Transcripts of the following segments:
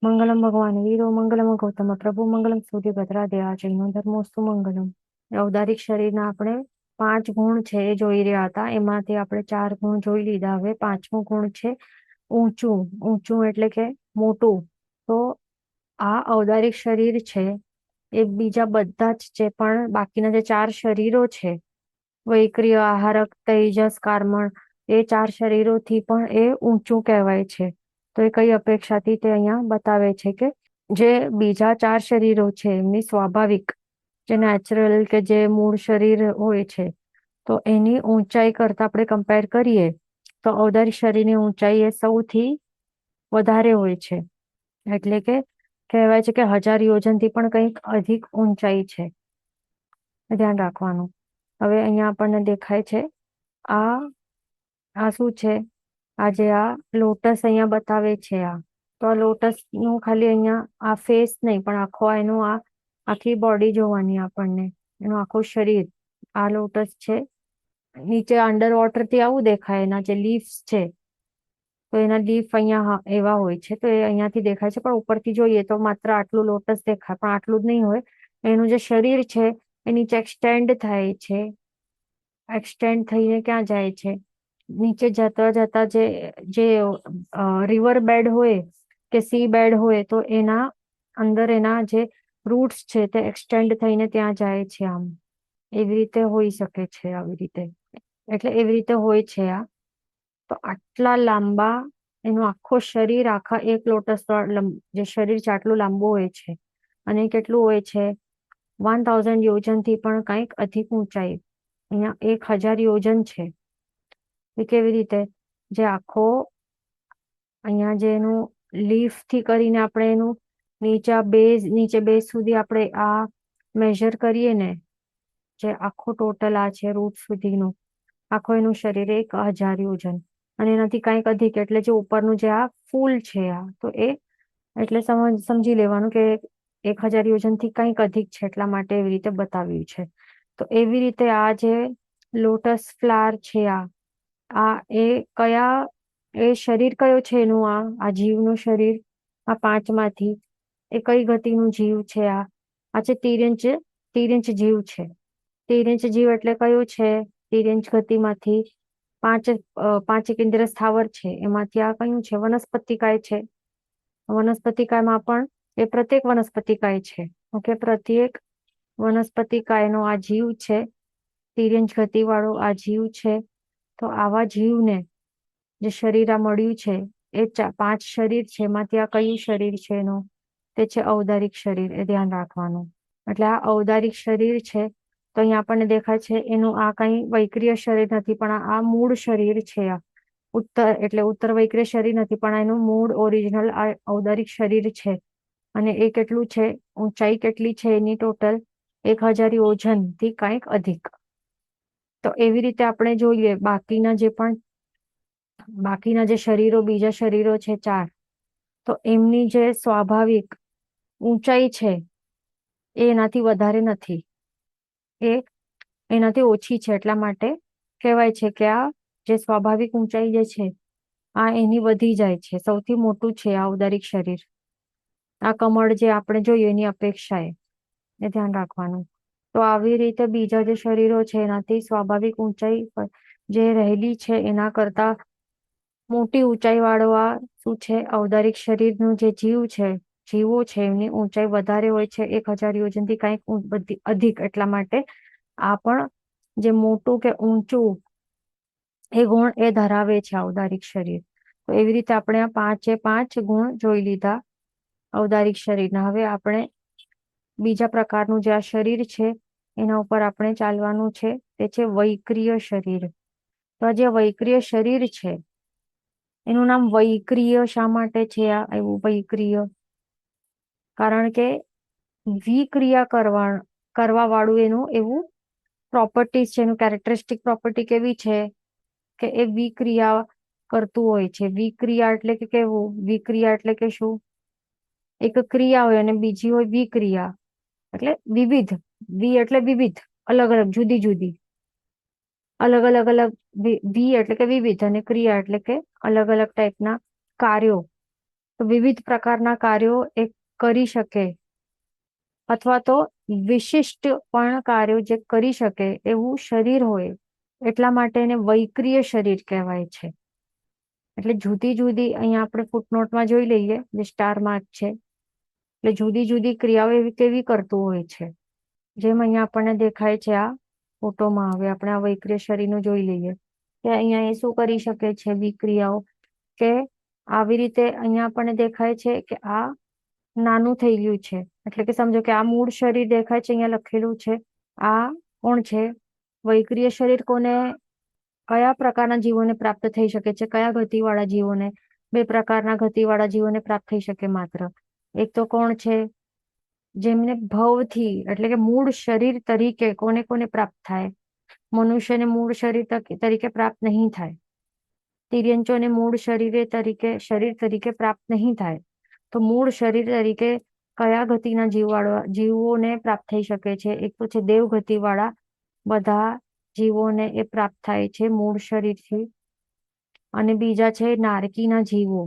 મંગલમ ભગવાન વીરો મંગલમ ગૌતમ પ્રભુ મંગલમ સૂર્યભદ્રા જૈનો ધર્મોસ્તુ મંગલમ. ઔદારિક શરીરના આપણે 5 ગુણ છે એ જોઈ રહ્યા હતા. એમાંથી આપણે 4 ગુણ જોઈ લીધા. હવે 5મો ગુણ છે ઊંચું. ઊંચું એટલે કે મોટું. તો આ ઔદારિક શરીર છે એ બીજા બધા જ છે, પણ બાકીના જે 4 શરીરો છે, વૈક્રિય, આહારક, તેજસ, કાર્મણ, એ 4 શરીરોથી પણ એ ઊંચું કહેવાય છે. તો એ કઈ અપેક્ષાથી તે અહીંયા બતાવે છે કે જે બીજા 4 શરીરો છે એમની સ્વાભાવિક, જે નેચરલ કે જે મૂળ શરીર હોય છે, તો એની ઊંચાઈ કરતા આપણે કમ્પેર કરીએ તો ઔદારિક શરીરની ઊંચાઈ એ સૌથી વધારે હોય છે. એટલે કે કહેવાય છે કે 1000 યોજનથી પણ કંઈક અધિક ઊંચાઈ છે. ધ્યાન રાખવાનું. હવે અહીંયા આપણને દેખાય છે આ આ શું છે? આ લોટસ અહીંયા બતાવે છે. તો આ લોટસ નું ખાલી અહીંયા આ ફેસ નહીં, પણ આખો એનું આખી બોડી જોવાની આપણને, એનું આખું શરીર. આ લોટસ છે. નીચે અંડર વોટર થી આવું દેખાય. એના જે લીવ્સ છે, તો એના લીફ અહીંયા એવા હોય છે, તો એ અહીંયાથી દેખાય છે. પણ ઉપરથી જોઈએ તો માત્ર આટલું લોટસ દેખાય, પણ આટલું જ નહીં હોય. એનું જે શરીર છે એ નીચે એક્સટેન્ડ થાય છે. એક્સટેન્ડ થઈને ક્યાં જાય છે? નીચે જતા જતા જે જે રિવર બેડ હોય કે સી બેડ હોય, તો એના અંદર એના જે રૂટ્સ છે તે એક્સટેન્ડ થઈને ત્યાં જાય છે. આમ એવી રીતે હોઈ શકે છે. આવી રીતે એટલે એવી રીતે હોય છે આ. તો આટલા લાંબા એનું આખો શરીર, આખા એક લોટસ જે શરીર છે આટલું લાંબુ હોય છે. અને કેટલું હોય છે? 1000 યોજનથી પણ કંઈક અધિક ઊંચાઈ. અહીંયા 1000 યોજન છે. એ કેવી રીતે? જે આખો અહીંયા જે એનું લીફ થી કરીને આપણે એનું નીચે બેઝ સુધી આપણે આ મેઝર કરીએ ને, જે આખો ટોટલ આ છે રૂટ સુધીનું આખો એનું શરીર 1000 યોજન, અને એનાથી કંઈક અધિક એટલે જે ઉપરનું જે આ ફૂલ છે તો એ એટલે સમજી લેવાનું કે 1000 યોજનથી કંઈક અધિક છે, એટલા માટે એવી રીતે બતાવ્યું છે. તો એવી રીતે આ જે લોટસ ફ્લાવર છે આ એ શરીર કયો છે એનું? આ જીવનું શરીર. આ 5માંથી એ કઈ ગતિનું જીવ છે? આ છે તિર્યંચ જીવ છે. તિર્યંચ જીવ એટલે કયું છે? તિર્યંચ ગતિમાંથી પાંચ કેન્દ્ર સ્થાવર છે, એમાંથી આ કયું છે? વનસ્પતિકાય છે. વનસ્પતિકાયમાં પણ એ પ્રત્યેક વનસ્પતિકાય છે. ઓકે, પ્રત્યેક વનસ્પતિકાયનો આ જીવ છે. તિર્યંચ ગતિ વાળો આ જીવ છે. તો આવા જીવને જે શરીર આ મળ્યું છે, એ 5 શરીર છે, એમાંથી આ કયું શરીર છે એનું? તે છે ઔદારિક શરીર. એ ધ્યાન રાખવાનું. એટલે આ ઔદારિક શરીર છે. તો અહીંયા આપણને દેખાય છે એનું આ કઈ વૈક્રિય શરીર નથી, પણ આ મૂળ શરીર છે. આ ઉત્તર વૈક્રિય શરીર નથી, પણ એનું મૂળ ઓરિજિનલ આ ઔદારિક શરીર છે. અને એ કેટલું છે? ઊંચાઈ કેટલી છે એની? ટોટલ 1000 યોજનથી કંઈક અધિક. તો એવી રીતે આપણે જોઈએ બાકીના જે શરીરો, બીજા શરીરો છે 4, તો એમની જે સ્વાભાવિક ઊંચાઈ છે એ એનાથી વધારે નથી, એ એનાથી ઓછી છે. એટલા માટે કહેવાય છે કે આ જે સ્વાભાવિક ઊંચાઈ જે છે આ એની વધી જાય છે. સૌથી મોટું છે આ ઔદારિક શરીર. આ કમળ જે આપણે જોઈએ એની અપેક્ષાએ, એ ધ્યાન રાખવાનું. તો આવી રીતે બીજા જે શરીરો છે એનાથી સ્વાભાવિક ઊંચાઈ જે રહેલી છે એના કરતા મોટી ઊંચાઈ વાળો આ શું છે? ઔદારિક શરીરનું જે જીવો છે એમની ઊંચાઈ વધારે હોય છે 1000 યોજનથી કંઈક અધિક. એટલા માટે આ પણ જે મોટું કે ઊંચું એ ગુણ એ ધરાવે છે ઔદારિક શરીર. તો એવી રીતે આપણે આ 5 ગુણ જોઈ લીધા ઔદારિક શરીરના. હવે આપણે બીજા પ્રકારનું જે આ શરીર છે એના ઉપર આપણે ચાલવાનું છે. તે છે વૈક્રિય શરીર. તો આ જે વૈક્રિય શરીર છે એનું નામ વૈક્રિય શા માટે છે? એવું વૈક્રિય કારણ કે વિક્રિયા કરવા વાળું એનું એવું પ્રોપર્ટીઝ છે. એનું કેરેક્ટરિસ્ટિક પ્રોપર્ટી કેવી છે કે એ વિક્રિયા કરતું હોય છે. વિક્રિયા એટલે કે કેવું? વિક્રિયા એટલે કે શું? એક ક્રિયા હોય અને બીજી હોય વિક્રિયા, એટલે વિવિધ. એટલે વિવિધ, અલગ અલગ, જુદી જુદી, અલગ અલગ. એટલે કે વિવિધ, અને ક્રિયા એટલે કે અલગ અલગ ટાઈપના કાર્યો. તો વિવિધ પ્રકારના કાર્યો એ કરી શકે, અથવા તો વિશિષ્ટ પણ કાર્યો જે કરી શકે એવું શરીર હોય, એટલા માટે એને વૈક્રિય શરીર કહેવાય છે. એટલે જુદી જુદી અહીંયા આપણે ફૂટનોટમાં જોઈ લઈએ, જે સ્ટાર માર્ક છે, એટલે જુદી જુદી ક્રિયાઓ એવી કેવી કરતું હોય છે. જેમ અહીંયા આપણને દેખાય છે આ ફોટોમાં. હવે આપણે આ વૈક્રિય શરીરનું જોઈ લઈએ કે અહીંયા એ શું કરી શકે છે વિક્રિયાઓ, કે આવી રીતે અહીંયા આપણને દેખાય છે કે આ નાનું થઈ ગયું છે. એટલે કે સમજો કે આ મૂળ શરીર દેખાય છે, અહીંયા લખેલું છે. આ કોણ છે? વૈક્રિય શરીર કોને, કયા પ્રકારના જીવોને પ્રાપ્ત થઈ શકે છે? કયા ગતિવાળા જીવોને? બે પ્રકારના ગતિવાળા જીવોને પ્રાપ્ત થઈ શકે માત્ર. એક તો કોણ છે? જેમને ભવથી, એટલે કે મૂળ શરીર તરીકે કોને કોને પ્રાપ્ત થાય? મનુષ્યને મૂળ શરીર તરીકે પ્રાપ્ત નહીં થાય. તિર્યંચોને મૂળ શરીર તરીકે પ્રાપ્ત નહીં થાય. તો મૂળ શરીર તરીકે કયા ગતિના જીવોને પ્રાપ્ત થઈ શકે છે? એક તો છે દેવ ગતિવાળા બધા જીવોને એ પ્રાપ્ત થાય છે મૂળ શરીરથી. અને બીજા છે નારકીના જીવો,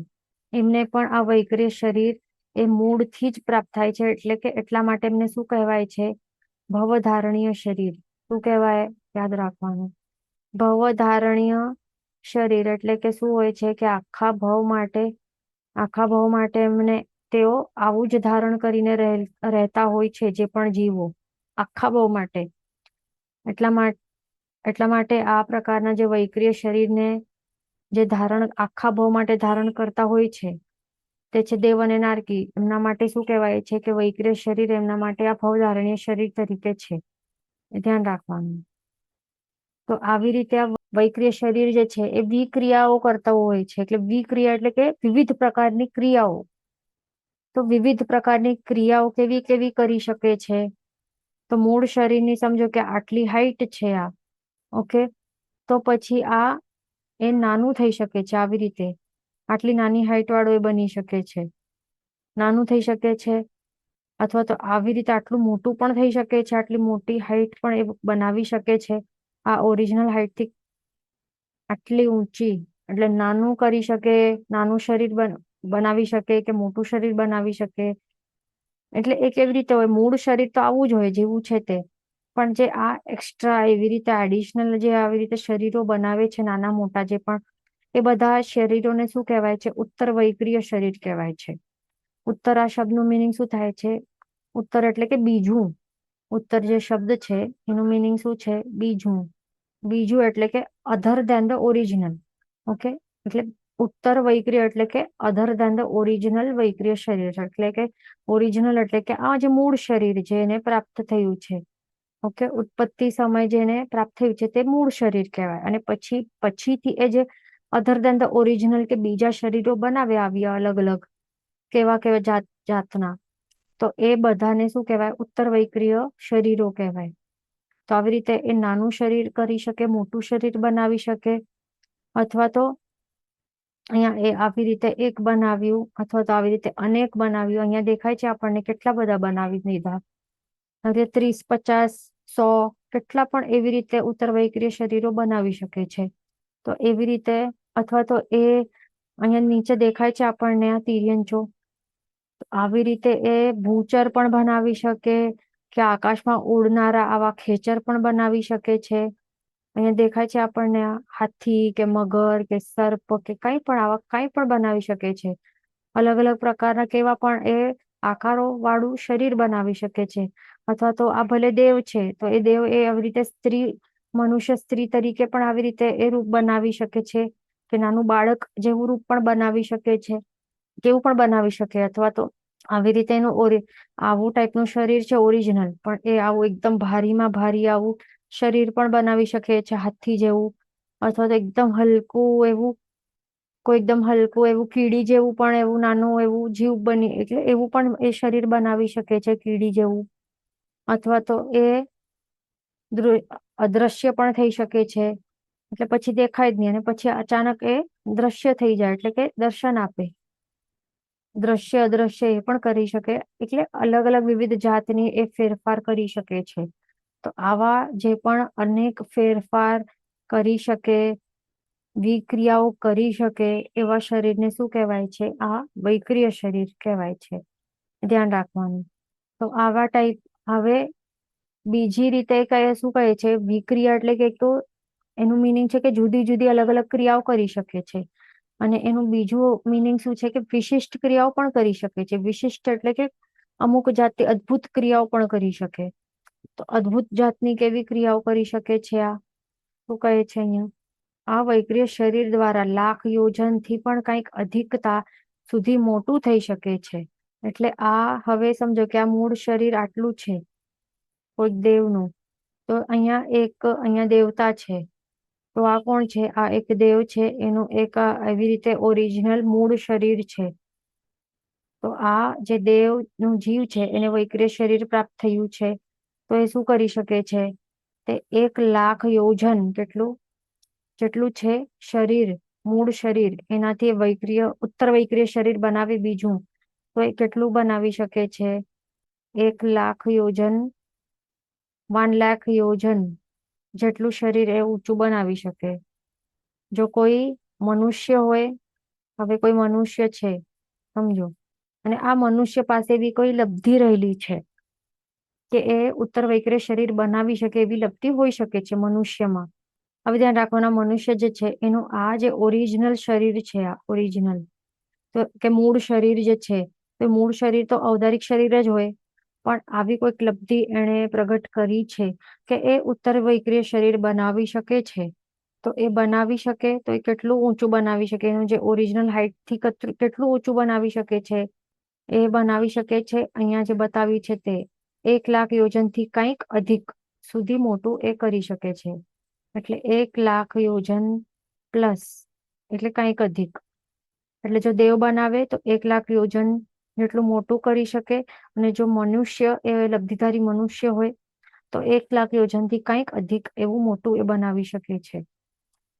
એમને પણ આ વૈક્રિય શરીર એ મૂળથી જ પ્રાપ્ત થાય છે. એટલે કે એટલા માટે એમને શું કહેવાય છે? ભવધારણીય શરીર. શું કહેવાય? યાદ રાખવાનું. ભવધારણીય શરીર એટલે કે શું હોય છે કે આખા ભવ માટે એમને તેઓ આવું જ ધારણ કરીને રહેતા હોય છે, જે પણ જીવો આખા ભવ માટે. એટલા માટે આ પ્રકારના જે વૈક્રિય શરીરને જે આખા ભવ માટે ધારણ કરતા હોય છે, તે છે દેવ અને નારકી. એમના માટે શું કહેવાય છે કે વૈક્રિય શરીર એમના માટે આ ભવધારણીય શરીર તરીકે છે. એ ધ્યાન રાખવાનું. તો આવી રીતે આ વૈક્રિય શરીર જે છે એ વિક્રિયાઓ કરતા હોય છે. એટલે વિક્રિયા એટલે કે વિવિધ પ્રકારની ક્રિયાઓ. તો વિવિધ પ્રકારની ક્રિયાઓ કેવી કેવી કરી શકે છે? તો મૂળ શરીરની સમજો કે આટલી હાઈટ છે આ, ઓકે, તો પછી આ એ નાનું થઈ શકે છે. આવી રીતે આટલી નાની હાઈટ વાળો એ બની શકે છે, નાનું થઈ શકે છે. અથવા તો આવી રીતે આટલું મોટું પણ થઈ શકે છે, આટલી મોટી હાઈટ પણ એ બનાવી શકે છે. આ ઓરિજિનલ હાઈટ થી આટલી ઊંચી, એટલે નાનું કરી શકે, નાનું શરીર બનાવી શકે કે મોટું શરીર બનાવી શકે. એટલે એ કેવી રીતે હોય? મૂળ શરીર તો આવું જ હોય જેવું છે તે, પણ જે આ એક્સ્ટ્રા એવી રીતે એડિશનલ જે આવી રીતે શરીરો બનાવે છે નાના મોટા જે પણ, એ બધા શરીરોને શું કહેવાય છે? ઉત્તર વૈક્રિય શરીર કહેવાય છે. ઉત્તર આ શબ્દનું મિનિંગ શું થાય છે? ઉત્તર એટલે કે બીજું. ઉત્તર જે શબ્દ છે એનું મિનિંગ શું છે? બીજું. બીજું એટલે કે other than the original. Okay, એટલે ઉત્તર વૈક્રિય એટલે કે અધર ધેન ધ ઓરિજિનલ વૈક્રિય શરીર. એટલે કે ઓરિજિનલ એટલે કે આ જે મૂળ શરીર છે એને પ્રાપ્ત થયું છે. ઓકે, ઉત્પત્તિ સમય જેને પ્રાપ્ત થયું છે તે મૂળ શરીર કહેવાય. અને પછીથી એ જે અધર ધેન ધ ઓરિજિનલ કે બીજા શરીરો બનાવ્યા આવ્યા અલગ અલગ, કેવા કેવા જાતના, તો એ બધાને શું કહેવાય? ઉત્તર વૈક્રિય શરીરો કહેવાય. તો આવી રીતે એ નાનું શરીર કરી શકે, મોટું શરીર બનાવી શકે, અથવા તો અહીંયા એ આવી રીતે એક બનાવ્યું, અથવા તો આવી રીતે અનેક બનાવ્યું. અહીંયા દેખાય છે આપણને કેટલા બધા બનાવી દીધા. હવે 30, 50, 100 કેટલા પણ એવી રીતે ઉત્તર વૈક્રિય શરીરો બનાવી શકે છે. તો એવી રીતે, અથવા તો એ અહીંયા નીચે દેખાય છે આપણને આ તિર્યંચો, આવી રીતે એ ભૂચર પણ બનાવી શકે, કે આકાશમાં ઉડનારા આવા ખેચર પણ બનાવી શકે છે. અહીંયા દેખાય છે આપણને હાથી કે મગર કે સર્પ કે કંઈ પણ આવા કંઈ પણ બનાવી શકે છે. અલગ અલગ પ્રકારના કેવા પણ એ આકારો વાળું શરીર બનાવી શકે છે. અથવા તો આ ભલે દેવ છે, તો એ દેવ એ આવી રીતે મનુષ્ય સ્ત્રી તરીકે પણ આવી રીતે એ રૂપ બનાવી શકે છે, કે નાનું બાળક જેવું રૂપ પણ બનાવી શકે છે, કેવું પણ બનાવી શકે. અથવા તો આવી રીતે એનું આવું ટાઈપનું શરીર છે ઓરિજિનલ, પણ એ આવું એકદમ ભારીમાં ભારી આવું શરીર પણ બનાવી શકે છે, હાથી જેવું. અથવા તો એકદમ હલકું એવું, કોઈ એકદમ હલકું એવું કીડી જેવું પણ એવું નાનું એવું જીવ બની, એટલે એવું પણ એ શરીર બનાવી શકે છે કીડી જેવું. અથવા તો એ અદ્રશ્ય પણ થઈ શકે છે, એટલે પછી દેખાય જ નહીં, અને પછી અચાનક એ દ્રશ્ય થઈ જાય, એટલે કે દર્શન આપે. દ્રશ્ય અદ્રશ્ય એ પણ કરી શકે. એટલે અલગ અલગ વિવિધ જાતની એ ફેરફાર કરી શકે છે. તો આવા જે પણ અનેક ફેરફાર કરી શકે, વિક્રિયાઓ કરી શકે એવા શરીરને શું કહેવાય છે? આ વૈક્રિય શરીર કહેવાય છે. ધ્યાન રાખવાનું. તો આવા ટાઈપ. હવે બીજી રીતે શું કહે છે? વિક્રિયા એટલે કે તો એનું મિનિંગ છે કે જુદી જુદી અલગ અલગ ક્રિયાઓ કરી શકે છે. અને એનું બીજું મિનિંગ શું છે કે વિશિષ્ટ ક્રિયાઓ પણ કરી શકે છે. વિશિષ્ટ એટલે કે અમુક જાતની અદ્ભુત ક્રિયાઓ પણ કરી શકે. તો અદ્ભુત જાતની કેવી ક્રિયાઓ કરી શકે છે? આ શું કહે છે અહીંયા? આ વૈક્રિય શરીર દ્વારા લાખ યોજનથી પણ કંઈક અધિકતા સુધી મોટું થઈ શકે છે. એટલે આ હવે સમજો કે આ મૂળ શરીર આટલું છે કોઈક દેવનું. તો અહીંયા દેવતા છે. તો આ કોણ છે? આ એક દેવ છે. એનું એક એવી રીતે ઓરિજિનલ મૂળ શરીર છે. તો આ જે દેવનું જીવ છે એને વૈક્રિય શરીર પ્રાપ્ત થયું છે. તો એ શું કરી શકે છે? તે 1,00,000 યોજન જેટલું છે શરીર, મૂળ શરીર, એનાથી ઉત્તર વૈક્રિય શરીર બનાવે બીજું. તો એ કેટલું બનાવી શકે છે? 1,00,000 યોજન, 1,00,000 યોજન જેટલું શરીર એ ઊંચું બનાવી શકે. જો કોઈ મનુષ્ય હોય, હવે કોઈ મનુષ્ય છે સમજો, અને આ મનુષ્ય પાસે બી કોઈ લબ્ધિ રહેલી છે કે એ ઉત્તર વૈક્રિય શરીર બનાવી શકે એવી લબ્ધિ હોઈ શકે છે મનુષ્યમાં. હવે ધ્યાન રાખવાના, મનુષ્ય જે છે એનું આ જે ઓરિજિનલ શરીર છે, આ ઓરિજિનલ તો કે મૂળ શરીર જે છે, તો મૂળ શરીર તો ઔદારિક શરીર જ હોય. પણ આવી કોઈક લબ્ધિ એણે પ્રગટ કરી છે કે એ ઉત્તર વૈક્રિય શરીર બનાવી શકે છે. તો એ બનાવી શકે તો એ કેટલું ઊંચું બનાવી શકે? એનું જે ઓરિજિનલ હાઈટ થી કેટલું ઊંચું બનાવી શકે છે? એ બનાવી શકે છે અહીંયા જે બતાવ્યું છે તે 1,00,000 યોજનથી કંઈક અધિક સુધી મોટું એ કરી શકે છે. એટલે 1,00,000 યોજન પ્લસ એટલે કંઈક અધિક. એટલે જો દેવ બનાવે તો 1,00,000 યોજન જેટલું મોટું કરી શકે. અને જો મનુષ્ય એ લબ્ધિધારી મનુષ્ય હોય તો 1,00,000 યોજનથી કંઈક અધિક એવું મોટું એ બનાવી શકે છે.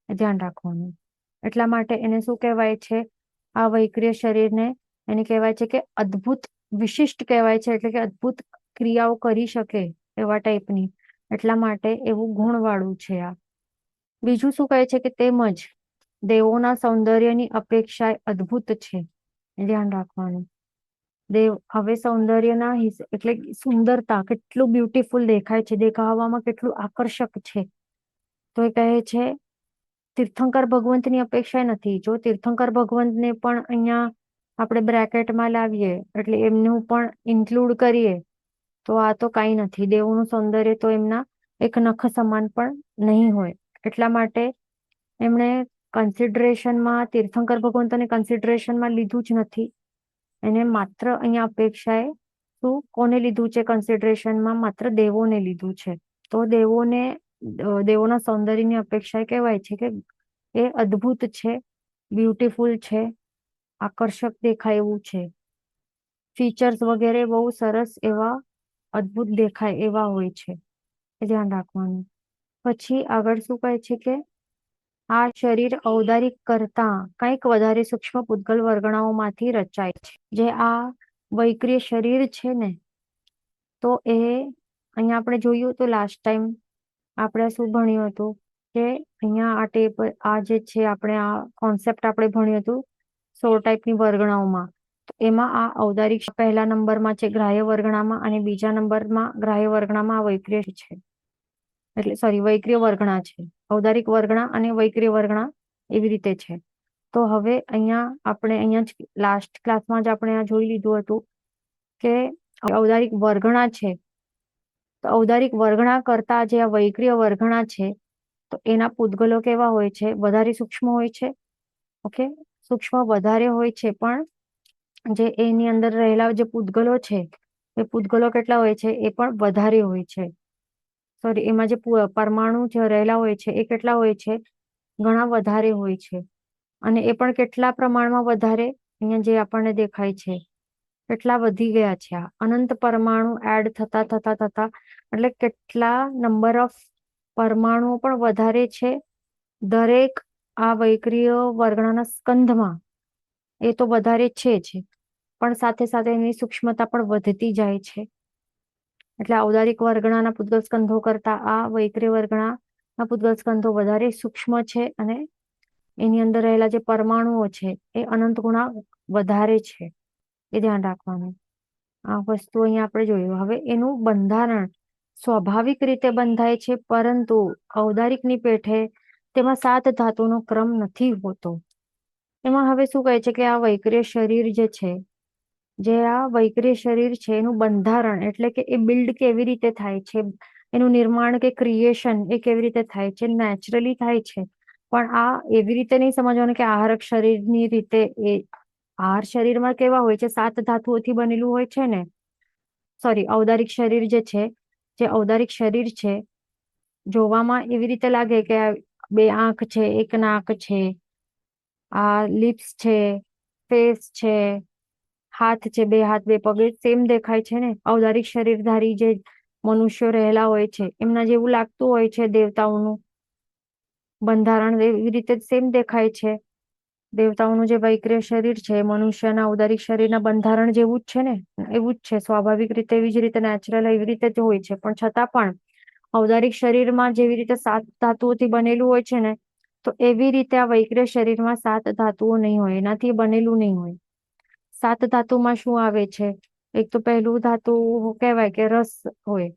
ધ્યાન રાખવાનું. એટલા માટે એને શું કહેવાય છે? આ વૈક્રિય શરીરને એને કહેવાય છે કે અદ્ભુત વિશિષ્ટ કહેવાય છે. એટલે કે અદ્ભુત ક્રિયાઓ કરી શકે એવા ટાઈપની. એટલા માટે એવું ગુણવાળું છે આ. બીજું શું કહે છે કે તેમજ દેવોના સૌંદર્યની અપેક્ષા અદ્ભુત છે. ધ્યાન રાખવાનું. દેવ હવે સૌંદર્યના એટલે સુંદરતા, કેટલું બ્યુટીફુલ દેખાય છે, દેખાવામાં કેટલું આકર્ષક છે. તો એ કહે છે તીર્થંકર ભગવંતની અપેક્ષા નથી. જો તીર્થંકર ભગવંતને પણ અહીંયા આપણે બ્રેકેટમાં લાવીએ એટલે એમનું પણ ઇન્ક્લુડ કરીએ તો આ તો કાંઈ નથી. દેવોનું સૌંદર્ય તો એમના એક નખ સમાન પણ નહીં હોય. એટલા માટે એમણે કન્સિડરેશનમાં તીર્થંકર ભગવંતને કન્સિડરેશનમાં લીધું જ નથી. એને માત્ર અહીંયા અપેક્ષાએ શું કોને લીધું છે કન્સિડરેશનમાં? માત્ર દેવોને લીધું છે. તો દેવોના સૌંદર્યની અપેક્ષા કહેવાય છે કે એ અદ્ભુત છે, બ્યુટીફુલ છે, આકર્ષક દેખાય એવું છે. ફીચર્સ વગેરે બહુ સરસ એવા અદ્ભુત દેખાય એવા હોય છે. એ ધ્યાન રાખવાનું. પછી આગળ શું કહે છે કે આ શરીર ઔદારિક કરતા કંઈક વધારે સૂક્ષ્મ પૂતગલ વર્ગણાઓમાંથી રચાય છે. જે આ વૈક્રિય શરીર છે ને, તો એ અહીંયા આપણે જોયું તો લાસ્ટ ટાઈમ આપણે શું ભણ્યું હતું કે અહીંયા આ જે છે આપણે આ કોન્સેપ્ટ આપણે ભણ્યું હતું 16 ટાઈપની વર્ગણાઓમાં. તો એમાં આ ઔદારિક પહેલા નંબરમાં છે ગ્રાહ્ય વર્ગણામાં, અને બીજા નંબરમાં ગ્રાહ્ય વર્ગણામાં આ વૈક્રિય છે. એટલે સોરી, વૈક્રિય વર્ગણા છે. ઔદારિક વર્ગણા અને વૈક્રિય વર્ગણા એવી રીતે છે. તો હવે અહીંયા જ લાસ્ટ ક્લાસમાં જ આપણે આ જોઈ લીધું હતું કે ઔદારિક વર્ગણા છે. તો ઔદારિક વર્ગણા કરતા જે આ વૈક્રિય વર્ગણા છે તો એના પૂતગલો કેવા હોય છે? વધારે સૂક્ષ્મ હોય છે. ઓકે, સૂક્ષ્મ વધારે હોય છે, પણ જે એની અંદર રહેલા જે પૂતગલો છે એ પૂતગલો કેટલા હોય છે? એ પણ વધારે હોય છે. સોરી, એમાં જે પરમાણુ જે રહેલા હોય છે એ કેટલા હોય છે? ઘણા વધારે હોય છે. અને એ પણ કેટલા પ્રમાણમાં વધારે? અહીંયા જે આપણને દેખાય છે કેટલા વધી ગયા છે. આ અનંત પરમાણુ એડ થતા થતા થતા એટલે કેટલા નંબર ઓફ પરમાણુઓ પણ વધારે છે દરેક આ વૈક્રિય વર્ગણાના સ્કંધમાં. એ તો વધારે છે જ, પણ સાથે સાથે એની સૂક્ષ્મતા પણ વધતી જાય છે. એટલે ઔદારિક વર્ગણાના પૂતગલ સ્કંધો કરતા આ વૈક્રિય વર્ગણાના પૂતગલ સ્કંધો વધારે સૂક્ષ્મ છે અને એની અંદર રહેલા જે પરમાણુઓ છે એ અનંત ગુણા વધારે છે, એ ધ્યાન રાખવાનું. આ વસ્તુ અહીંયા આપણે જોયું. હવે એનું બંધારણ સ્વાભાવિક રીતે બંધાય છે, પરંતુ ઔદારિકની પેઠે તેમાં 7 ધાતુનો ક્રમ નથી હોતો. એમાં હવે શું કહે છે કે આ વૈક્રિય શરીર આ વૈક્રિય શરીર છે એનું બંધારણ એટલે કે એ બિલ્ડ કેવી રીતે થાય છે, એનું નિર્માણ કે ક્રિએશન એ કેવી રીતે થાય છે, નેચરલી થાય છે. પણ આ એવી રીતે નહીં સમજવાનું કે આહારક શરીરની રીતે. આહાર શરીરમાં કેવા હોય છે, 7 ધાતુઓથી બનેલું હોય છે ને. સોરી, ઔદારિક શરીર જે ઔદારિક શરીર છે, જોવામાં એવી રીતે લાગે કે 2 આંખ છે, 1 નાક છે, આ લિપ્સ છે, ફેસ છે, હાથ છે, 2 હાથ 2 પગ સેમ દેખાય છે ને. ઔદારિક શરીરધારી જે મનુષ્યો રહેલા હોય છે એમના જેવું લાગતું હોય છે. દેવતાઓનું બંધારણ એવી રીતે સેમ દેખાય છે. દેવતાઓનું જે વૈક્રિય શરીર છે મનુષ્યના ઔદારિક શરીરના બંધારણ જેવું જ છે ને, એવું જ છે સ્વાભાવિક રીતે, એવી જ રીતે નેચરલ એવી રીતે જ હોય છે. પણ છતાં પણ ઔદારિક શરીરમાં જેવી રીતે 7 ધાતુઓથી બનેલું હોય છે ને, તો એવી રીતે આ વૈક્રિય શરીરમાં 7 ધાતુઓ નહીં હોય, એનાથી બનેલું નહીં હોય. 7 ધાતુમાં શું આવે છે? એક તો પહેલું ધાતુ કહેવાય કે રસ હોય.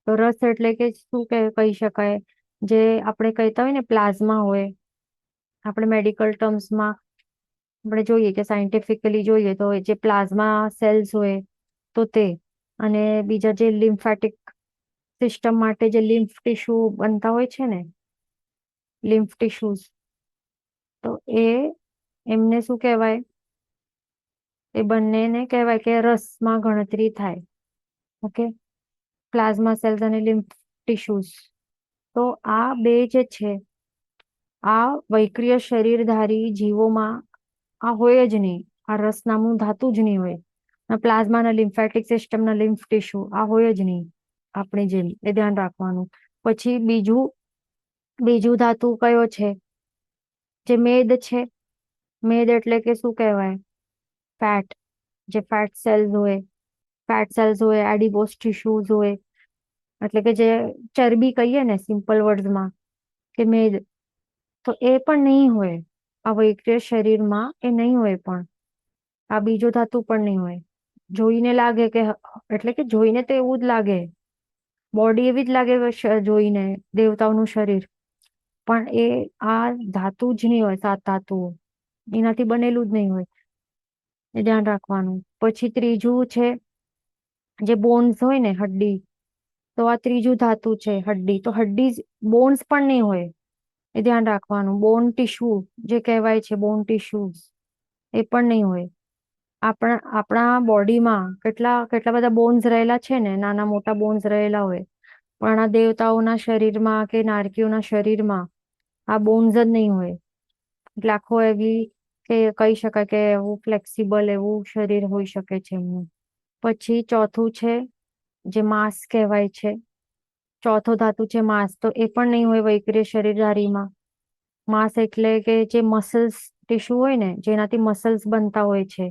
તો રસ એટલે કે શું કહી શકાય, જે આપણે કહેતા હોય ને પ્લાઝમા હોય. આપણે મેડિકલ ટર્મ્સમાં આપણે જોઈએ કે સાયન્ટિફિકલી જોઈએ તો જે પ્લાઝમા સેલ્સ હોય તો તે, અને બીજા જે લિમ્ફેટિક સિસ્ટમ માટે જે લિમ્ફ ટિશ્યુ બનતા હોય છે ને, લિમ્ફ ટિશ્યુઝ, તો એમને શું કહેવાય? એ બંનેને કહેવાય કે રસમાં ગણતરી થાય. ઓકે, પ્લાઝમા સેલ્સ અને લિમ્ફ ટિશ્યુઝ. તો આ બે જે છે, આ વૈક્રિય શરીરધારી જીવોમાં આ હોય જ નહીં. આ રસ નામનું ધાતુ જ નહીં હોય. પ્લાઝમાના લિમ્ફેટિક સિસ્ટમના લિમ્ફ ટિશ્યુ આ હોય જ નહીં આપણે જેમ, એ ધ્યાન રાખવાનું. પછી બીજું ધાતુ કયો છે? જે મેદ છે. મેદ એટલે કે શું કહેવાય? ફેટ. જે ફેટ સેલ્સ હોય, એડિપોસ ટિશ્યુઝ હોય, એટલે કે જે ચરબી કહીએ ને સિમ્પલ વર્ડ્સમાં કે મેદ, તો એ પણ નહીં હોય આ વૈક્રિય શરીરમાં. એ નહીં હોય. પણ આ બીજો ધાતુ પણ નહીં હોય. જોઈને લાગે કે, એટલે કે જોઈને તો એવું જ લાગે, બોડી એવી જ લાગે જોઈને, દેવતાઓનું શરીર. પણ એ આ ધાતુ જ નહીં હોય. 7 ધાતુઓ એનાથી બનેલું જ નહીં હોય, એ ધ્યાન રાખવાનું. પછી ત્રીજું છે જે બોન્સ હોય ને, હડ્ડી. તો આ ત્રીજું ધાતુ છે, હડ્ડી. તો હડ્ડી બોન્સ પણ નહીં હોય, એ ધ્યાન રાખવાનું. બોન ટીશ્યુ જે કહેવાય છે, બોન ટીશ્યુઝ, એ પણ નહીં હોય. આપણા બોડીમાં કેટલા કેટલા બધા બોન્સ રહેલા છે ને, નાના મોટા બોન્સ રહેલા હોય. પણ આ દેવતાઓના શરીરમાં કે નારકીઓના શરીરમાં આ બોન્સ જ નહીં હોય. એટલે આખો એવી કે કહી શકાય કે એવું ફ્લેક્સિબલ એવું શરીર હોઈ શકે છે એમનું. પછી ચોથું છે જે માંસ કહેવાય છે. ચોથો ધાતુ છે માંસ. તો એ પણ નહીં હોય વૈક્રિય શરીરધારીમાં. માંસ એટલે કે જે મસલ્સ ટીશ્યુ હોય ને, જેનાથી મસલ્સ બનતા હોય છે,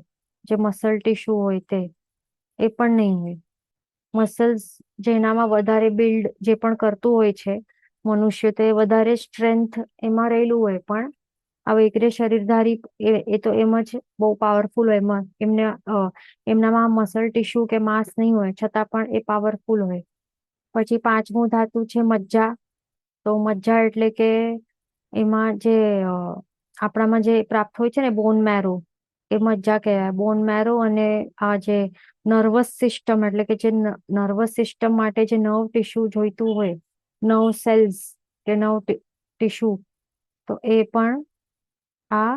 જે મસલ ટીશ્યુ હોય તે, એ પણ નહીં હોય. મસલ્સ જેનામાં વધારે બિલ્ડ જે પણ કરતું હોય છે મનુષ્ય, તે વધારે સ્ટ્રેન્થ એમાં રહેલું હોય. પણ આ વૈક્રિય શરીરધારી એ તો એમ જ બહુ પાવરફુલ હોય. એમનામાં મસલ ટીશ્યુ કે માંસ નહીં હોય, છતાં પણ એ પાવરફુલ હોય. પછી પાંચમું ધાતુ છે મજ્જા. તો મજ્જા એટલે કે એમાં જે આપણામાં જે પ્રાપ્ત હોય છે ને, બોન મેરો, એ મજ્જા કહેવાય. બોન મેરો અને આ જે નર્વસ સિસ્ટમ, એટલે કે જે નર્વસ સિસ્ટમ માટે જે નર્વ ટીશ્યુ જોઈતું હોય, નર્વ સેલ્સ કે નર્વ ટીશ્યુ, તો એ પણ આ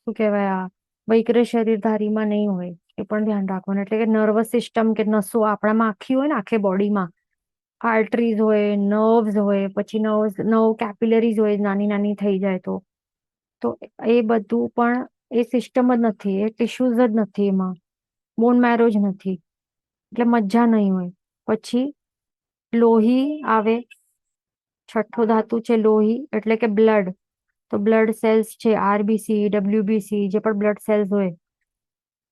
શું કહેવાય, આ વૈક્રિય શરીરધારીમાં નહીં હોય. એ પણ ધ્યાન રાખવાનું. એટલે કે નર્વસ સિસ્ટમ કે નસો આપણામાં આખી હોય ને, આખે બોડીમાં આર્ટરીઝ હોય, નર્વ્સ હોય, પછી નર્વ કેપિલરીઝ હોય, નાની નાની થઈ જાય તો એ બધું પણ એ સિસ્ટમ જ નથી, એ ટિશ્યુઝ જ નથી, એમાં બોન મેરો જ નથી. એટલે મજ્જા નહીં હોય. પછી લોહી આવે. છઠ્ઠો ધાતુ છે લોહી, એટલે કે બ્લડ. તો બ્લડ સેલ્સ છે, આરબીસી, ડબ્લ્યુબીસી, જે પણ બ્લડ સેલ્સ હોય,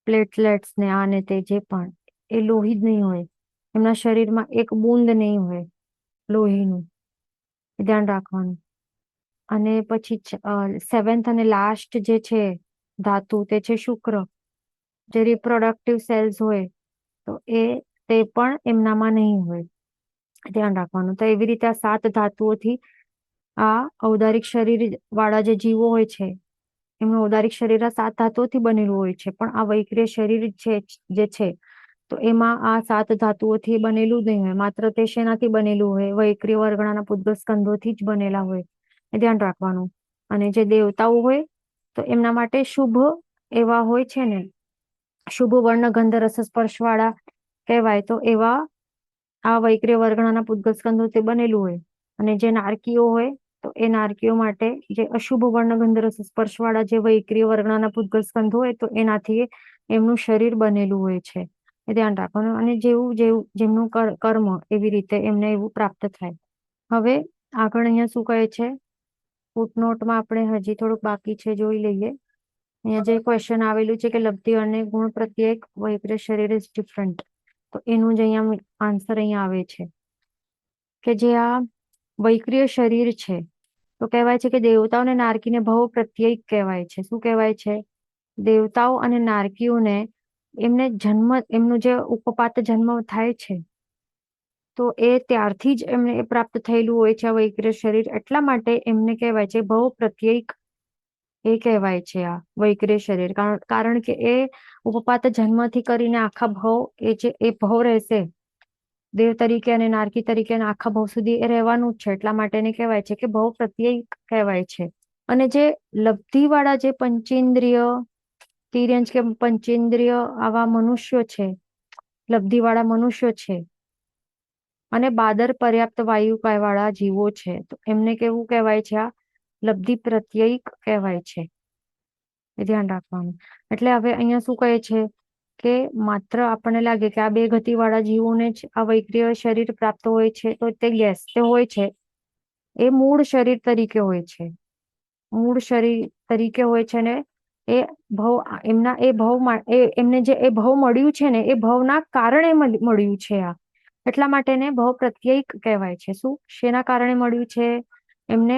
પ્લેટલેટ્સ ને આ ને તે, જે પણ, એ લોહી જ નહીં હોય. એમના શરીરમાં એક બૂંદ નહીં હોય લોહીનું, ધ્યાન રાખવાનું. અને પછી 7th અને લાસ્ટ જે છે ધાતુ તે છે શુક્ર, જે રિપ્રોડક્ટિવ સેલ્સ હોય તો તે પણ એમનામાં નહીં હોય, ધ્યાન રાખવાનું. તો એવી રીતે આ 7 ધાતુઓથી આ ઔદારિક શરીર વાળા જે જીવો હોય છે એમનું ઔદારિક શરીર આ 7 ધાતુઓથી બનેલું હોય છે. પણ આ વૈક્રિય શરીર છે જે છે તો એમાં આ 7 ધાતુઓથી બનેલું જ નહીં હોય, માત્ર તે શેનાથી બનેલું હોય? વૈક્રિય વર્ગણાના પૂતગલ સ્કંધોથી જ બનેલા હોય, એ ધ્યાન રાખવાનું. અને જે દેવતાઓ હોય તો એમના માટે શુભ એવા હોય છે ને, શુભ વર્ણ ગંધ રસ સ્પર્શ વાળા કહેવાય, તો એવા આ વૈક્રિય વર્ગણાના પૂતગલ સ્કંધોથી બનેલું હોય. અને જે નારકીઓ હોય તો એ નારકીઓ માટે જે અશુભ વર્ણ ગંધ રસ સ્પર્શ વાળા જે વૈક્રિય વર્ગણાના પૂતગલ સ્કંધો હોય તો એનાથી એમનું શરીર બનેલું હોય છે, એ ધ્યાન રાખવાનું. અને જેવું જેવું જેમનું કર્મ એવી રીતે એમને એવું પ્રાપ્ત થાય. હવે આગળ અહીંયા શું કહે છે, ફૂટનોટમાં આપણે હજી થોડુંક બાકી છે, જોઈ લઈએ. અહીંયા જે ક્વેશ્ચન આવેલું છે કે લબ્ધિ અને ગુણ પ્રત્યેક વૈક્રિય શરીર ઇઝ ડિફરન્ટ, તો એનું જ અહીંયા આન્સર અહીંયા આવે છે કે જે આ વૈક્રિય શરીર છે તો કહેવાય છે કે દેવતાઓ અને નારકીને ભવ પ્રત્યેક કહેવાય છે. શું કહેવાય છે? દેવતાઓ અને નારકીઓને એમને જન્મ, એમનું જે ઉપપાત જન્મ થાય છે તો એ ત્યારથી જ એમને એ પ્રાપ્ત થયેલું હોય છે આ વૈક્રિય શરીર, એટલા માટે એમને કહેવાય છે ભવ પ્રત્યેક, એ કહેવાય છે આ વૈક્રિય શરીર. કારણ કે એ ઉપપાત જન્મથી કરીને આખા ભવ, એ ભવ રહેશે દેવ તરીકે અને નારકી તરીકે આખા ભવ સુધી એ રહેવાનું જ છે, એટલા માટે એને કહેવાય છે કે ભવ પ્રત્યેક કહેવાય છે. અને જે લબ્ધિ વાળા જે પંચેન્દ્રિય તિર્યંચ કે પંચેન્દ્રિય આવા મનુષ્યો છે, લબ્ધિ વાળા મનુષ્યો છે અને બાદર પર્યાપ્ત વાયુકાય વાળા જીવો છે, તો એમને કેવું કહેવાય છે? આ લબ્ધિ પ્રત્યેક કહેવાય છે, એ ધ્યાન રાખવાનું. એટલે હવે અહીંયા શું કહે છે કે માત્ર આપણને લાગે કે આ બે ગતિવાળા જીવોને જ આ વૈક્રિય શરીર પ્રાપ્ત હોય છે, તો તે તે હોય છે, એ મૂળ શરીર તરીકે હોય છે, મૂળ શરીર તરીકે હોય છે ને એ ભવ, એમના એ ભવમાં એમને જે એ ભવ મળ્યું છે ને એ ભવના કારણે મળ્યું છે આ, એટલા માટે એને ભવ પ્રત્યેક કહેવાય છે. શું, શેના કારણે મળ્યું છે એમને?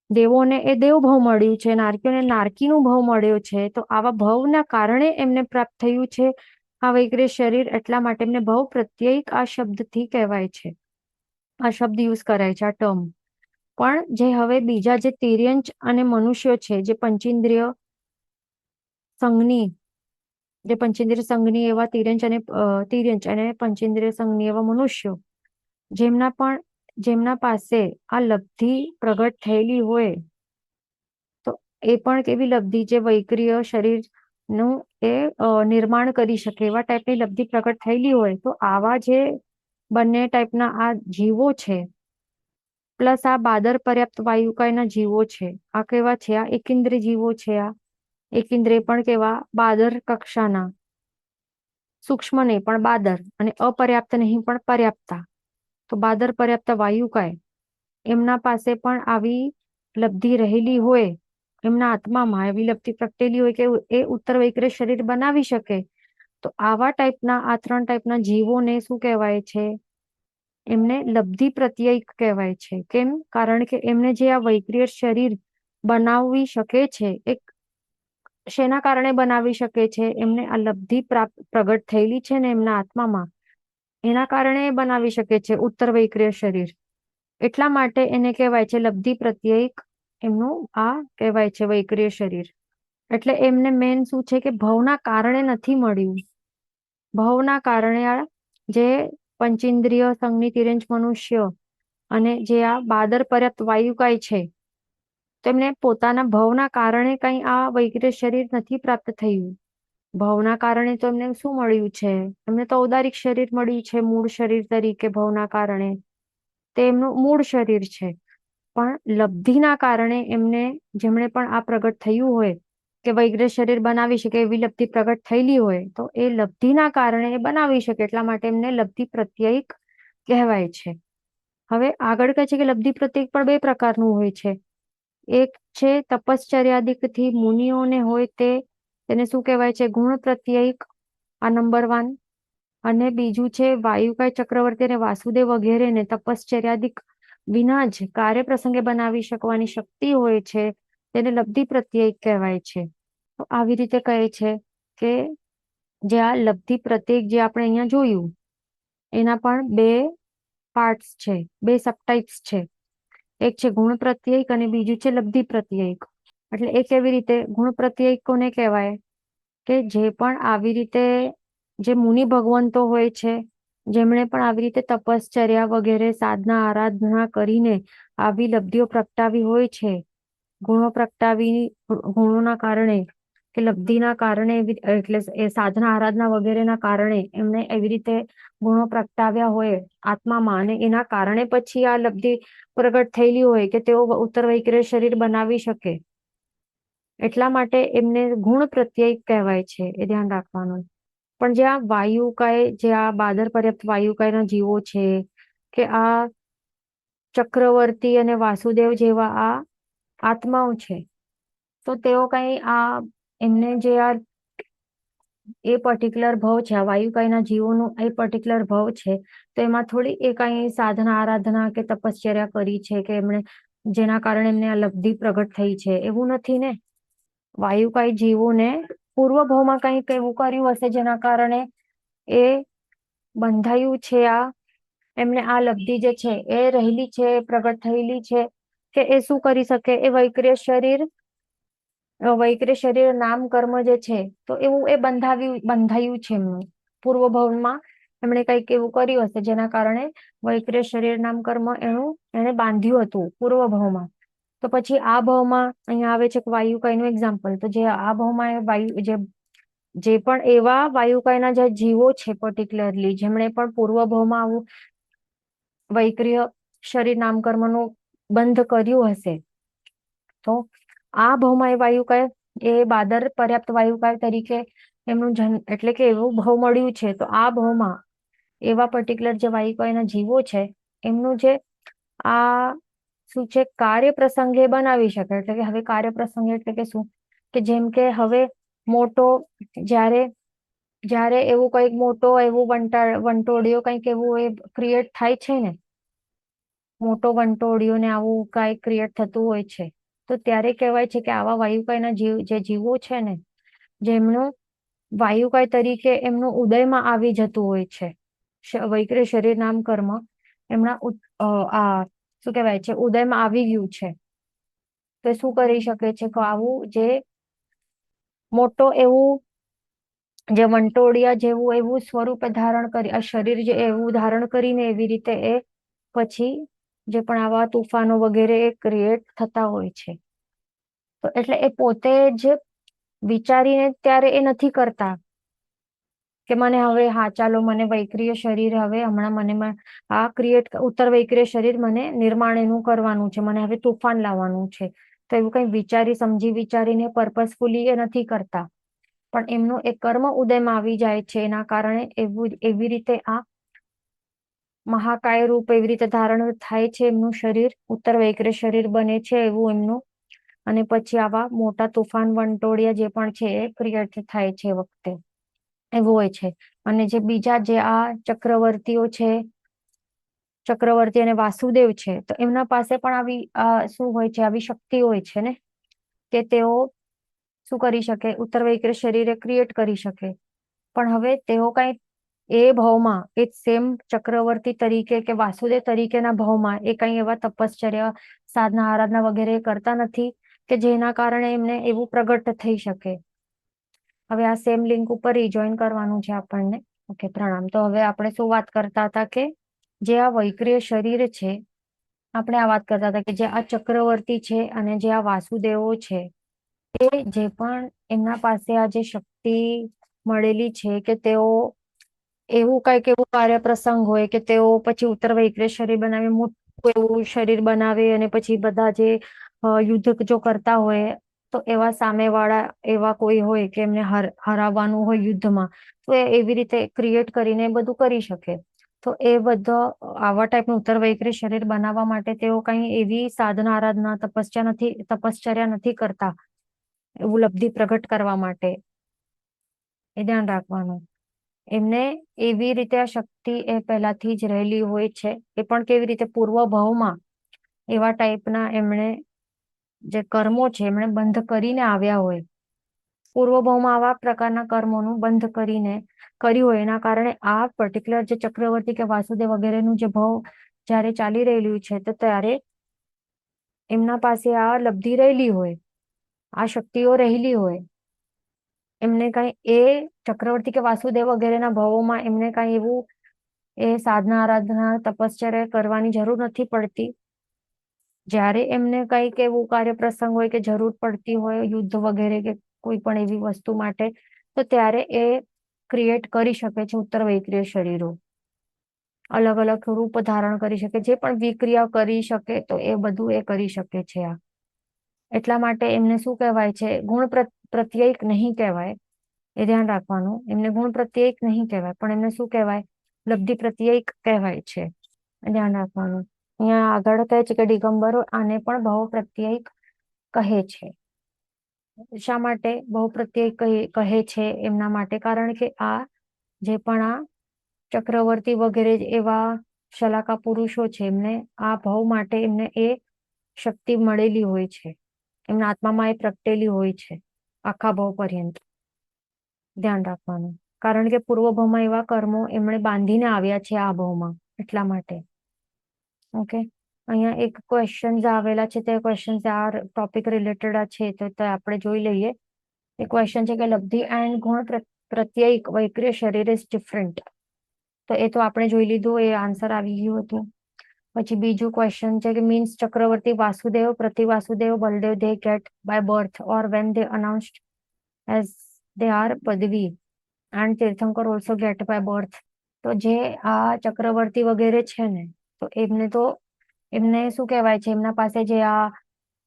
દેવોને એ દેવ ભાવ મળ્યું છે, નારકીઓને નારકીનું ભાવ મળ્યો છે, તો આવા ભાવના કારણે એમને પ્રાપ્ત થયું છે આ વૈક્રિય શરીર, એટલા માટે એમને ભાવ પ્રત્યેક આ શબ્દથી કહેવાય છે, આ શબ્દ યુઝ કરાય છે, આ ટર્મ. પણ જે હવે બીજા જે તિર્યંચ અને મનુષ્યો છે, જે પંચેન્દ્રિય સંઘની, જે પંચેન્દ્રિય સંઘની એવા તિર્યંચ અને પંચેન્દ્રિય સંઘની એવા મનુષ્યો જેમના પાસે આ લબ્ધિ પ્રગટ થયેલી હોય, તો એ પણ કેવી લબ્ધિ? જે વૈક્રિય શરીર નું એ નિર્માણ કરી શકે એવા ટાઈપની લબ્ધિ પ્રગટ થયેલી હોય, તો આવા જે બંને ટાઈપના આ જીવો છે પ્લસ આ બાદર પર્યાપ્ત વાયુકાયના જીવો છે, આ કેવા છે? આ એકેન્દ્રિય જીવો છે. આ એકેન્દ્રિય પણ કેવા? બાદર કક્ષાના, સૂક્ષ્મ નહીં પણ બાદર, અને અપર્યાપ્ત નહીં પણ પર્યાપ્તા. તો બાદર પર્યાપ્ત વાયુકાય એમના પાસે પણ આવી લબ્ધિ રહેલી હોય, એમના આત્મામાં એવી લબ્ધિ પ્રગટેલી હોય કે એ ઉત્તર વૈક્રિય શરીર બનાવી શકે, તો આવા ટાઈપના, આ 3 ટાઈપના જીવોને શું કહેવાય છે? એમને લબ્ધિ પ્રત્યેક કહેવાય છે. કેમ? કારણ કે એમને જે આ વૈક્રિય શરીર બનાવી શકે છે, એક શેના કારણે બનાવી શકે છે? એમને આ લબ્ધિ પ્રગટ થયેલી છે ને એમના આત્મામાં, એના કારણે બનાવી શકે છે ઉત્તર વૈક્રિય શરીર, એટલા માટે એને કહેવાય છે લબ્ધિ પ્રત્યેક, એમનું આ કહેવાય છે વૈક્રિય શરીર. એટલે એમને મેન શું છે કે ભવના કારણે નથી મળ્યું, ભવના કારણે આ જે પંચેન્દ્રિય સંઘની તિર્યંચ મનુષ્ય અને જે આ બાદર પર્યાપ્ત વાયુકાય છે, તેમને પોતાના ભવના કારણે કઈ આ વૈક્રિય શરીર નથી પ્રાપ્ત થયું. ભવના કારણે તો એમને શું મળ્યું છે? એમને તો ઔદારિક શરીર મળ્યું છે મૂળ શરીર તરીકે, ભવના કારણે તે એમનું મૂળ શરીર છે. પણ લબ્ધિના કારણે એમને, જેમણે પણ આ પ્રગટ થયું હોય કે વૈક્રિય શરીર બનાવી શકે એવી લબ્ધિ પ્રગટ થયેલી હોય, તો એ લબ્ધિના કારણે એ બનાવી શકે, એટલા માટે એમને લબ્ધિ પ્રત્યેક કહેવાય છે. હવે આગળ કહે છે કે લબ્ધિ પ્રત્યેક પણ 2 પ્રકારનું હોય છે. એક છે તપશ્ચર્યાદિકથી મુનિઓને હોય તેને શું કહેવાય છે? ગુણ પ્રત્યેક, આ નંબર 1. અને બીજું છે વાયુકાય ચક્રવર્તી અને વાસુદેવ વગેરેને તપશ્ચર્યાદિક વિના જ કાર્ય પ્રસંગે બનાવી શકવાની શક્તિ હોય છે તેને લબ્ધિ પ્રત્યય કહેવાય છે. તો આવી રીતે કહે છે કે જે આ લબ્ધિ પ્રત્યય જે આપણે અહીંયા જોયું એના પણ બે પાર્ટ્સ છે, બે સબટાઇપ્સ છે. એક છે ગુણ પ્રત્યયક અને બીજું છે લબ્ધિ પ્રત્યયક. એટલે એ કેવી રીતે? ગુણ પ્રત્યયક કોને કહેવાય? કે જે પણ આવી રીતે જે મુનિ ભગવંતો હોય છે જેમણે પણ આવી રીતે તપશ્ચર્યા વગેરે સાધના આરાધના કરીને આવી લબ્ધિઓ પ્રગટાવી હોય છે, ગુણો પ્રગટાવી ગુણોના કારણે કે લબ્ધિના કારણે એટલે એ સાધના આરાધના વગેરેના કારણે એમને એવી રીતે ગુણો પ્રગટાવ્યા હોય આત્મામાં અને એના કારણે પછી આ લબ્ધિ પ્રગટ થયેલી હોય કે તેઓ ઉત્તર વૈક્રિય શરીર બનાવી શકે, એટલા માટે એમને ગુણ પ્રત્યય કહેવાય છે. એ ધ્યાન રાખવાનું. પણ જે આ વાયુકાય, જે આ બાદર પર્યાપ્ત વાયુકાયના જીવો છે કે આ ચક્રવર્તી અને વાસુદેવ જેવા આ આત્માઓ છે, તો તેઓ કઈ આ એમને જે આ એ પર્ટિક્યુલર ભવ છે, આ વાયુકાયના જીવોનું એ પર્ટિક્યુલર ભવ છે, તો એમાં થોડી એ કઈ સાધના આરાધના કે તપશ્ચર્યા કરી છે કે એમણે જેના કારણે એમને આ લબ્ધિ પ્રગટ થઈ છે, એવું નથી ને. વાયુકાય જીવોને પૂર્વ ભાવમાં કંઈક એવું કર્યું હશે જેના કારણે એ બંધાયું છે, આ એમને આ લબ્ધિ જે છે એ રહેલી છે, પ્રગટ થયેલી છે કે એ શું કરી શકે, એ વૈક્રિય શરીર નામ કર્મ જે છે તો એવું એ બંધાયું છે એમનું પૂર્વ ભાવમાં. એમણે કંઈક એવું કર્યું હશે જેના કારણે વૈક્રિય શરીર નામ કર્મ એને બાંધ્યું હતું પૂર્વ ભાવમાં. તો પછી આ ભાવમાં અહીંયા આવે છે વાયુકાયનું એક્ઝામ્પલ. તો જે આ ભાવમાં વાયુ જે પણ એવા વાયુકાયના જે જીવો છે પર્ટિક્યુલરલી જેમણે પણ પૂર્વ ભાવમાં આવું વૈક્રિય શરીર નામકર્મનું બંધ કર્યું હશે, તો આ ભાવમાં એ વાયુકાય એ બાદર પર્યાપ્ત વાયુકાય તરીકે એમનું એટલે કે એવું ભાવ મળ્યું છે. તો આ ભાવમાં એવા પર્ટિક્યુલર જે વાયુકાયના જીવો છે એમનું જે આ શું છે કાર્ય પ્રસંગે બનાવી શકે. એટલે કે હવે કાર્ય પ્રસંગે એટલે કે શું, કે જેમ કે હવે મોટો જ્યારે એવું કઈક મોટો એવું વંટોળિયો કંઈક એવું એ ક્રિએટ થાય છે ને, મોટો વંટોળિયો ને આવું કઈક ક્રિએટ થતું હોય છે, તો ત્યારે કહેવાય છે કે આવા વાયુકાયના જે જીવો છે ને જેમનું વાયુકાય તરીકે એમનું ઉદયમાં આવી જતું હોય છે વૈક્રિય શરીર નામ કર્મ એમના આ શું કહેવાય છે ઉદયમાં આવી ગયું છે, તો શું કરી શકે છે કે આવું જે મોટો એવું જે વંટોળિયા જેવું એવું સ્વરૂપ ધારણ કરી આ શરીર જે એવું ધારણ કરીને એવી રીતે એ પછી જે પણ આવા તુફાનો વગેરે એ ક્રિએટ થતા હોય છે. તો એટલે એ પોતે જ વિચારીને ત્યારે એ નથી કરતા કે મને હવે હા ચાલો મને વૈક્રિય શરીર હવે હમણાં મને આ ક્રિએટ ઉત્તર વૈક્રિય શરીર મને નિર્માણ એનું કરવાનું છે, મને હવે તુફાન લાવવાનું છે. તો એવું કઈ સમજી વિચારીને પર્પઝફુલી એ નથી કરતા, પણ એમનું એક કર્મ ઉદયમાં આવી જાય છે એના કારણે એવી રીતે આ મહાકાય રૂપ એવી રીતે ધારણ થાય છે એમનું શરીર, ઉત્તર વૈક્રિય શરીર બને છે એવું એમનું, અને પછી આવા મોટા તુફાન વંટોળિયા જે પણ છે એ ક્રિએટ થાય છે વખતે એવું હોય છે. અને જે બીજા જે આ ચક્રવર્તીઓ છે, ચક્રવર્તી અને વાસુદેવ છે, તો એમના પાસે પણ આવી શું હોય છે, આવી શક્તિ હોય છે ને કે તેઓ શું કરી શકે, ઉત્તર વૈક્રિય શરીરે ક્રિએટ કરી શકે. પણ હવે તેઓ કઈ એ ભાવમાં એ સેમ ચક્રવર્તી તરીકે કે વાસુદેવ તરીકેના ભાવમાં એ કઈ એવા તપશ્ચર્યા સાધના આરાધના વગેરે કરતા નથી કે જેના કારણે એમને એવું પ્રગટ થઈ શકે. હવે આ સેમ લિંક ઉપર રિજોઈન કરવાનું છે આપણને. ઓકે, પ્રણામ. તો હવે આપણે શું વાત કરતા હતા કે જે આ વૈક્રિય શરીર છે, આપણે આ વાત કરતા હતા કે જે આ ચક્રવર્તી છે અને જે આ વાસુદેવો છે એ જે પણ એમના પાસે આ જે શક્તિ મળેલી છે કે તેઓ એવું કઈક એવું કાર્ય પ્રસંગ હોય કે તેઓ પછી ઉત્તર વૈક્રિય શરીર બનાવી મોટું એવું શરીર બનાવે અને પછી બધા જે યુદ્ધ જો કરતા હોય તો એવા સામેવાળા એવા કોઈ હોય કે એમને હરાવવાનું હોય યુદ્ધમાં, તો એવી રીતે ક્રિએટ કરીને બધું કરી શકે. તો એ બધા આવા ટાઈપનું ઉત્તર વૈક્રિય શરીર બનાવવા માટે તેઓ કઈ એવી સાધના આરાધના તપશ્ચર્યા નથી કરતા એવું લબ્ધિ પ્રગટ કરવા માટે. એ ધ્યાન રાખવાનું. એમને એવી રીતે આ શક્તિ એ પહેલાથી જ રહેલી હોય છે. એ પણ કેવી રીતે પૂર્વ ભાવમાં એવા ટાઈપના એમણે જે કર્મો છે એમણે બંધ કરીને આવ્યા હોય, પૂર્વભાવમાં આવા પ્રકારના કર્મોનું બંધ કરીને કર્યું હોય, એના કારણે આ પર્ટિક્યુલર જે ચક્રવર્તી કે વાસુદેવ વગેરેનું જે ભાવ જ્યારે ચાલી રહેલું છે, તો ત્યારે એમના પાસે આ લબ્ધિ રહેલી હોય, આ શક્તિઓ રહેલી હોય, એમને કઈ એ ચક્રવર્તી કે વાસુદેવ વગેરેના ભાવોમાં એમને કઈ એવું એ સાધના આરાધના તપશ્ચર્યા કરવાની જરૂર નથી પડતી. જ્યારે એમને કઈક એવું કાર્ય પ્રસંગ હોય કે જરૂર પડતી હોય યુદ્ધ વગેરે કે કોઈ પણ એવી વસ્તુ માટે, તો ત્યારે એ ક્રિએટ કરી શકે છે ઉત્તર વૈક્રિય શરીરો, અલગ અલગ રૂપ ધારણ કરી શકે, જે પણ વિક્રિયા કરી શકે તો એ બધું એ કરી શકે છે. આ એટલા માટે એમને શું કહેવાય છે, ગુણ પ્રત્યયક નહીં કહેવાય, એ ધ્યાન રાખવાનું. એમને ગુણ પ્રત્યયક નહીં કહેવાય, પણ એમને શું કહેવાય, લબ્ધિ પ્રત્યયક કહેવાય છે, ધ્યાન રાખવાનું. અહીંયા આગળ કહે છે કે દિગંબરો આને પણ ભાવ પ્રત્યયક કહે છે. શા માટે ભાવ પ્રત્યયક કહે છે? એમના માટે, કારણ કે આ જે પણ આ ચક્રવર્તી વગેરે એવા શલાકા પુરુષો છે, એમને આ ભાવ માટે એમને એ શક્તિ મળેલી હોય છે, એમના આત્મામાં એ પ્રગટેલી હોય છે આખા ભાવ પર્યંત. ધ્યાન રાખવાનું, કારણ કે પૂર્વ ભાવમાં એવા કર્મો એમણે બાંધીને આવ્યા છે આ ભાવમાં, એટલા માટે. ઓકે, અહીંયા એક ક્વેશ્ચન આવેલા છે, તે ક્વેશ્ચન આ ટોપિક રિલેટેડ છે, તો આપણે જોઈ લઈએ. એ ક્વેશ્ચન છે કે લબ્ધિ એન્ડ ગુણ પ્રત્યયક વૈક્રિય શરીર ઇઝ ડિફરન્ટ. તો એ તો આપણે જોઈ લીધું, એ આન્સર આવી ગયું હતું. પછી બીજું ક્વેશ્ચન છે કે means Chakravarti Vasudev Prati Vasudev Baldev they get by birth or when they announced as they are પદવી and Tirthankar also get by birth. તો જે આ ચક્રવર્તી વગેરે છે ને, તો એમને શું કહેવાય છે, એમના પાસે જે આ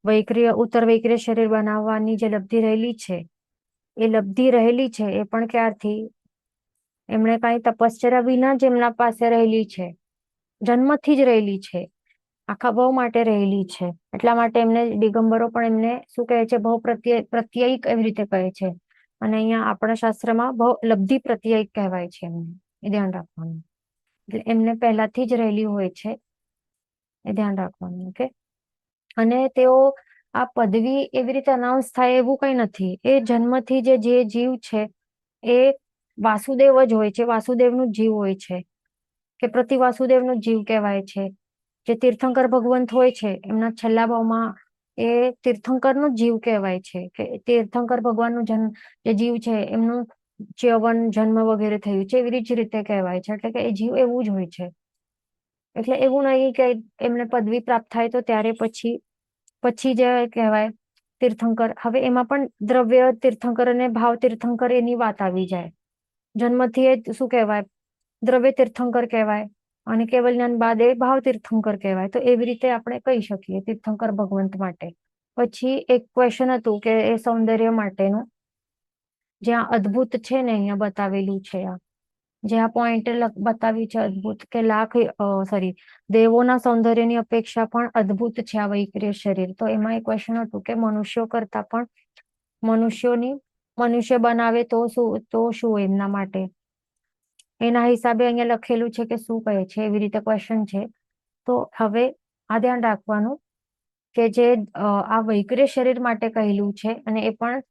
વૈક્રિય ઉત્તર વૈક્રિય શરીર બનાવવાની જે લબ્ધિ રહેલી છે, એ લબ્ધિ રહેલી છે એ પણ ક્યારથી, એમણે કઈ તપશ્ચર્યા વિના જ એમના પાસે રહેલી છે, જન્મથી જ રહેલી છે, આખા ભાવ માટે રહેલી છે. એટલા માટે એમને દિગંબરો પણ એમને શું કહે છે, ભાવ પ્રત્યયિક એવી રીતે કહે છે. અને અહીંયા આપણા શાસ્ત્રમાં લબ્ધિ પ્રત્યયિક કહેવાય છે એમને, એ ધ્યાન રાખવાનું. એટલે એમને પહેલાથી જ રહેલી હોય છે, એ ધ્યાન રાખવાનું. ઓકે, અને તેઓ આ પદવી એવી રીતે અનાઉન્સ થાય એવું કઈ નથી. એ જન્મથી જે જીવ છે એ વાસુદેવ જ હોય છે, વાસુદેવનું જીવ હોય છે, કે પ્રતિ વાસુદેવનું જીવ કહેવાય છે. જે તીર્થંકર ભગવંત હોય છે એમના છેલ્લા ભાવમાં એ તીર્થંકરનું જીવ કહેવાય છે, કે તીર્થંકર ભગવાનનું જે જીવ છે એમનું ચ્યવન જન્મ વગેરે થયું છે, એવી જ રીતે કહેવાય છે. એટલે કે એ જીવ એવું જ હોય છે. એટલે એવું નહીં કે એમને પદવી પ્રાપ્ત થાય તો ત્યારે પછી જે કહેવાય તીર્થંકર. હવે એમાં પણ દ્રવ્ય તીર્થંકર અને ભાવ તીર્થંકર એની વાત આવી જાય. જન્મથી એ શું કહેવાય, દ્રવ્ય તીર્થંકર કહેવાય, અને કેવલ જ્ઞાન બાદ એ ભાવ તીર્થંકર કહેવાય. તો એવી રીતે આપણે કહી શકીએ તીર્થંકર ભગવંત માટે. પછી એક ક્વેશ્ચન હતું કે એ સૌંદર્ય માટેનું, જ્યાં અદ્ભુત છે ને અહીંયા બતાવેલું છે, આ જે આ પોઈન્ટ બતાવ્યું છે અદ્ભુત, કે દેવોના સૌંદર્યની અપેક્ષા પણ અદ્ભુત છે આ વૈક્રિય શરીર. તો એમાં એક ક્વેશ્ચન હતું કે મનુષ્યો કરતા પણ મનુષ્ય બનાવે તો શું એમના માટે, એના હિસાબે અહીંયા લખેલું છે કે શું કહે છે, એવી રીતે ક્વેશ્ચન છે. તો હવે આ ધ્યાન રાખવાનું કે જે આ વૈક્રિય શરીર માટે કહેલું છે, અને એ પણ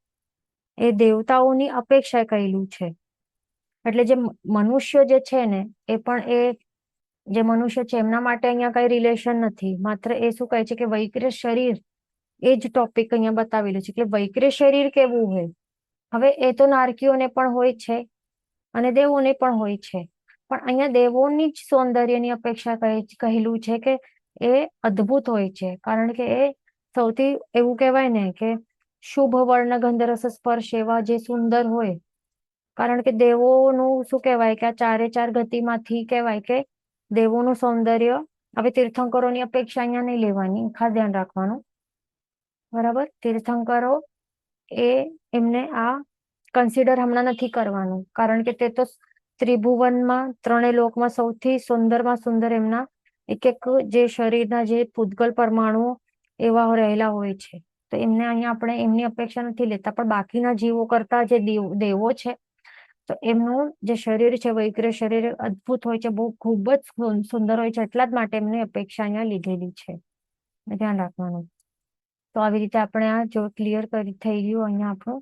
એ દેવતાઓની અપેક્ષા કહેલું છે. એટલે જે મનુષ્ય જે છે ને, એ પણ જે મનુષ્ય છે એમના માટે અહીંયા કઈ રિલેશન નથી. માત્ર એ શું કહે છે કે વૈક્રિય શરીર, એ જ ટોપિક અહીંયા બતાવેલું છે કે વૈક્રિય શરીર કેવું હોય. હવે એ તો નારકીઓને પણ હોય છે અને દેવોને પણ હોય છે, પણ અહીંયા દેવોની જ સૌંદર્યની અપેક્ષા કહેલું છે કે એ અદ્ભુત હોય છે. કારણ કે એ સૌથી એવું કહેવાય ને કે શુભ વર્ણ ગંધરસ સ્પર્શ એવા જે સુંદર હોય. કારણ કે દેવોનું શું કહેવાય કે આ ચારે ચાર ગતિમાંથી કહેવાય કે દેવોનું સૌંદર્ય, હવે તીર્થંકરોની અપેક્ષા અહીંયા નહીં લેવાની, ખાસ ધ્યાન રાખવાનું. બરાબર, તીર્થંકરો એમને આ કન્સિડર હમણાં નથી કરવાનું, કારણ કે તે તો ત્રિભુવનમાં ત્રણેય લોકમાં સૌથી સુંદરમાં સુંદર એમના એક એક જે શરીરના જે પૂતગલ પરમાણુઓ એવા રહેલા હોય છે. તો એમને અહીંયા આપણે એમની અપેક્ષા નથી લેતા, પણ બાકીના જીવો કરતા જે દેવો છે, તો એમનું જે શરીર છે વૈક્રિય શરીર અદ્ભુત હોય છે, બહુ ખૂબ જ સુંદર હોય છે. એટલા જ માટે એમની અપેક્ષા અહીંયા લીધેલી છે. ધ્યાન રાખવાનું. તો આવી રીતે આપણે આ જો ક્લિયર કરી થઈ ગયું અહીંયા આપણું